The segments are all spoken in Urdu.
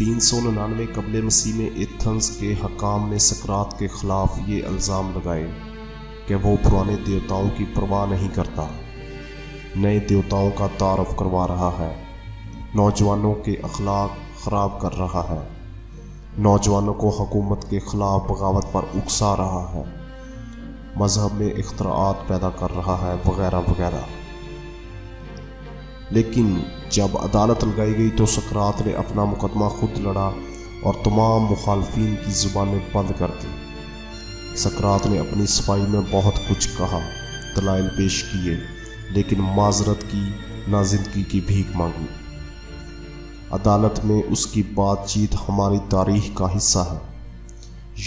399 قبل مسیح میں ایتھنز کے حکام نے سقراط کے خلاف یہ الزام لگائے کہ وہ پرانے دیوتاؤں کی پرواہ نہیں کرتا، نئے دیوتاؤں کا تعارف کروا رہا ہے، نوجوانوں کے اخلاق خراب کر رہا ہے، نوجوانوں کو حکومت کے خلاف بغاوت پر اکسا رہا ہے، مذہب میں اختراعات پیدا کر رہا ہے وغیرہ وغیرہ۔ لیکن جب عدالت لگائی گئی تو سقراط نے اپنا مقدمہ خود لڑا اور تمام مخالفین کی زبانیں بند کر دی۔ سقراط نے اپنی صفائی میں بہت کچھ کہا، دلائل پیش کیے، لیکن معذرت کی نہ زندگی کی بھیک مانگی۔ عدالت میں اس کی بات چیت ہماری تاریخ کا حصہ ہے۔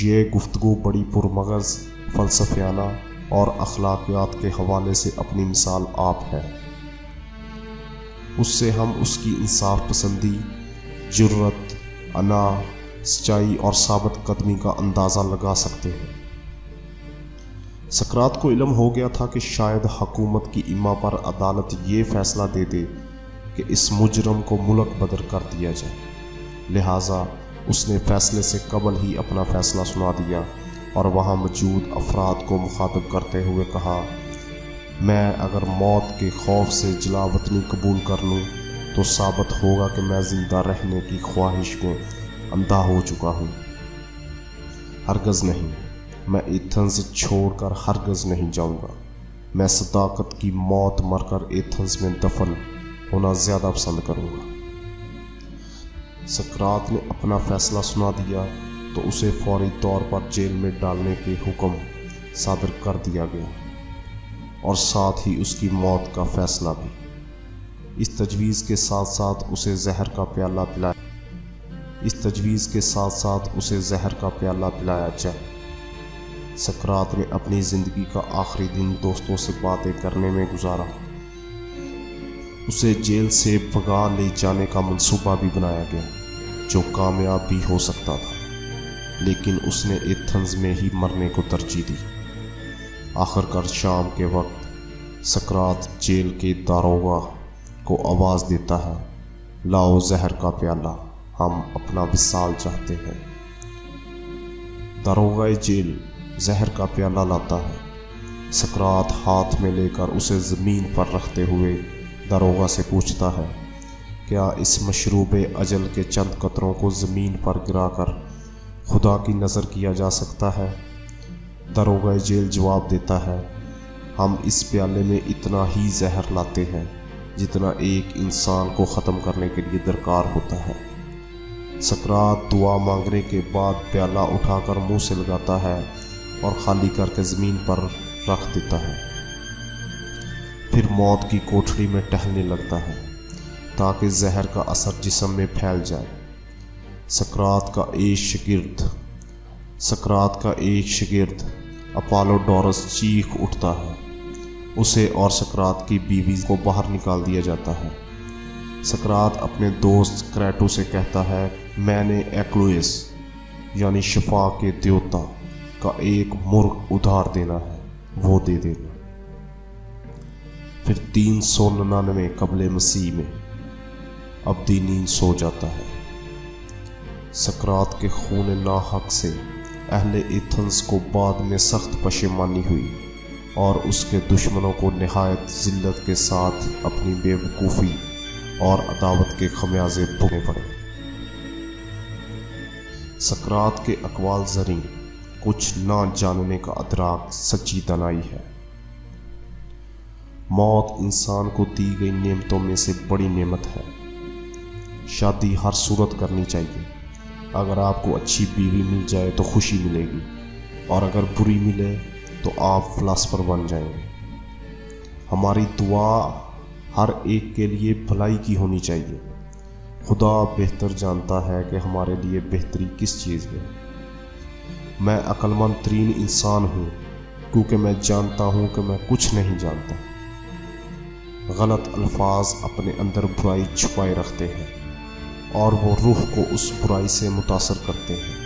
یہ گفتگو بڑی پرمغز، فلسفیانہ اور اخلاقیات کے حوالے سے اپنی مثال آپ ہے۔ اس سے ہم اس کی انصاف پسندی، جرأت، انا، سچائی اور ثابت قدمی کا اندازہ لگا سکتے ہیں۔ سقراط کو علم ہو گیا تھا کہ شاید حکومت کی اما پر عدالت یہ فیصلہ دے دے کہ اس مجرم کو ملک بدر کر دیا جائے، لہٰذا اس نے فیصلے سے قبل ہی اپنا فیصلہ سنا دیا اور وہاں موجود افراد کو مخاطب کرتے ہوئے کہا، میں اگر موت کے خوف سے جلا وطنی قبول کر لوں تو ثابت ہوگا کہ میں زندہ رہنے کی خواہش میں اندھا ہو چکا ہوں۔ ہرگز نہیں، میں ایتھنز چھوڑ کر ہرگز نہیں جاؤں گا۔ میں صداقت کی موت مر کر ایتھنز میں دفن ہونا زیادہ پسند کروں گا۔ سقراط نے اپنا فیصلہ سنا دیا تو اسے فوری طور پر جیل میں ڈالنے کے حکم صادر کر دیا گیا اور ساتھ ہی اس کی موت کا فیصلہ بھی۔ اس تجویز کے ساتھ ساتھ اسے زہر کا پیالہ پلایا جائے۔ سقراط نے اپنی زندگی کا آخری دن دوستوں سے باتیں کرنے میں گزارا۔ اسے جیل سے بھگا لے جانے کا منصوبہ بھی بنایا گیا جو کامیاب بھی ہو سکتا تھا، لیکن اس نے ایتھنز میں ہی مرنے کو ترجیح دی۔ آخر کار شام کے وقت سقراط جیل کے داروغہ کو آواز دیتا ہے، لاؤ زہر کا پیالہ، ہم اپنا وصال چاہتے ہیں۔ داروغہ جیل زہر کا پیالہ لاتا ہے۔ سقراط ہاتھ میں لے کر اسے زمین پر رکھتے ہوئے داروغہ سے پوچھتا ہے، کیا اس مشروب اجل کے چند قطروں کو زمین پر گرا کر خدا کی نظر کیا جا سکتا ہے؟ داروغہ جیل جواب دیتا ہے، ہم اس پیالے میں اتنا ہی زہر لاتے ہیں جتنا ایک انسان کو ختم کرنے کے لیے درکار ہوتا ہے۔ سقراط دعا مانگنے کے بعد پیالہ اٹھا کر منہ سے لگاتا ہے اور خالی کر کے زمین پر رکھ دیتا ہے۔ پھر موت کی کوٹھڑی میں ٹہلنے لگتا ہے تاکہ زہر کا اثر جسم میں پھیل جائے۔ سقراط کا ایک شاگرد اپالوڈورس چیخ اٹھتا ہے، اسے اور سقراط کی بیوی کو باہر نکال دیا جاتا ہے۔ سقراط اپنے دوست کریٹو سے کہتا ہے، میں نے ایکلوئس یعنی شفا کے دیوتا کا ایک مرغ ادھار دینا ہے، وہ دے دینا۔ پھر 399 قبل مسیح میں ابدی نیند سو جاتا ہے۔ سقراط کے خون ناحق سے اہل ایتھنز کو بعد میں سخت پشیمانی ہوئی اور اس کے دشمنوں کو نہایت ذلت کے ساتھ اپنی بے وقوفی اور عداوت کے خمیازے بھوگنے پڑے۔ سقراط کے اقوال زریں، کچھ نہ جاننے کا ادراک سچی دانائی ہے۔ موت انسان کو دی گئی نعمتوں میں سے بڑی نعمت ہے۔ شادی ہر صورت کرنی چاہیے۔ اگر آپ کو اچھی بیوی مل جائے تو خوشی ملے گی، اور اگر بری ملے تو آپ فلاسفر بن جائیں گے۔ ہماری دعا ہر ایک کے لیے بھلائی کی ہونی چاہیے۔ خدا بہتر جانتا ہے کہ ہمارے لیے بہتری کس چیز میں۔ میں عقل مند ترین انسان ہوں کیونکہ میں جانتا ہوں کہ میں کچھ نہیں جانتا۔ غلط الفاظ اپنے اندر برائی چھپائے رکھتے ہیں اور وہ روح کو اس برائی سے متاثر کرتے ہیں۔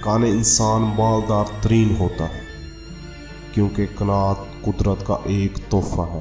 کان انسان مالدار ترین ہوتا ہے کیونکہ قناعت قدرت کا ایک تحفہ ہے۔